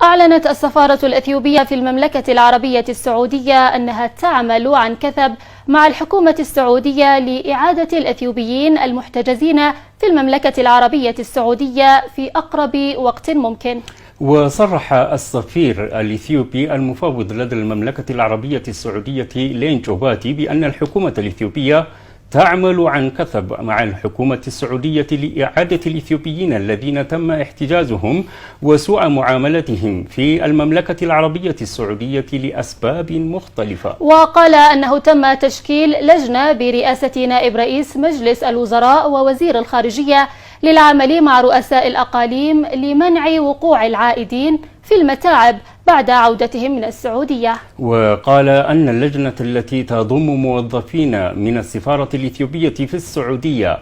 أعلنت السفارة الأثيوبية في المملكة العربية السعودية أنها تعمل عن كثب مع الحكومة السعودية لإعادة الأثيوبيين المحتجزين في المملكة العربية السعودية في أقرب وقت ممكن. وصرح السفير الإثيوبي المفوض لدى المملكة العربية السعودية لين جوباتي بأن الحكومة الإثيوبية تعمل عن كثب مع الحكومة السعودية لإعادة الإثيوبيين الذين تم احتجازهم وسوء معاملتهم في المملكة العربية السعودية لأسباب مختلفة. وقال أنه تم تشكيل لجنة برئاسة نائب رئيس مجلس الوزراء ووزير الخارجية للعمل مع رؤساء الأقاليم لمنع وقوع العائدين في المتاعب بعد عودتهم من السعودية. وقال أن اللجنة التي تضم موظفين من السفارة الإثيوبية في السعودية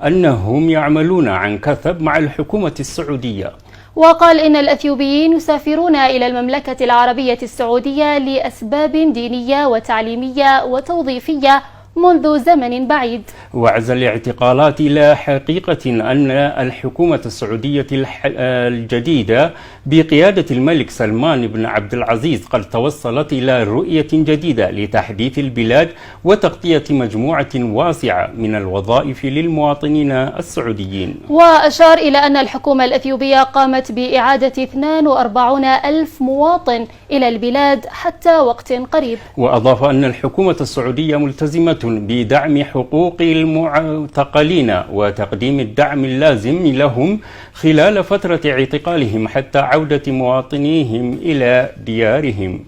أنهم يعملون عن كثب مع الحكومة السعودية. وقال إن الأثيوبيين يسافرون إلى المملكة العربية السعودية لأسباب دينية وتعليمية وتوظيفية منذ زمن بعيد. وعزى الاعتقالات إلى حقيقة أن الحكومة السعودية الجديدة بقيادة الملك سلمان بن عبد العزيز قد توصلت إلى رؤية جديدة لتحديث البلاد وتغطية مجموعة واسعة من الوظائف للمواطنين السعوديين. وأشار إلى أن الحكومة الأثيوبية قامت بإعادة 42 ألف مواطن إلى البلاد حتى وقت قريب. وأضاف أن الحكومة السعودية ملتزمة بدعم حقوق المعتقلين وتقديم الدعم اللازم لهم خلال فترة اعتقالهم حتى عودة مواطنيهم إلى ديارهم.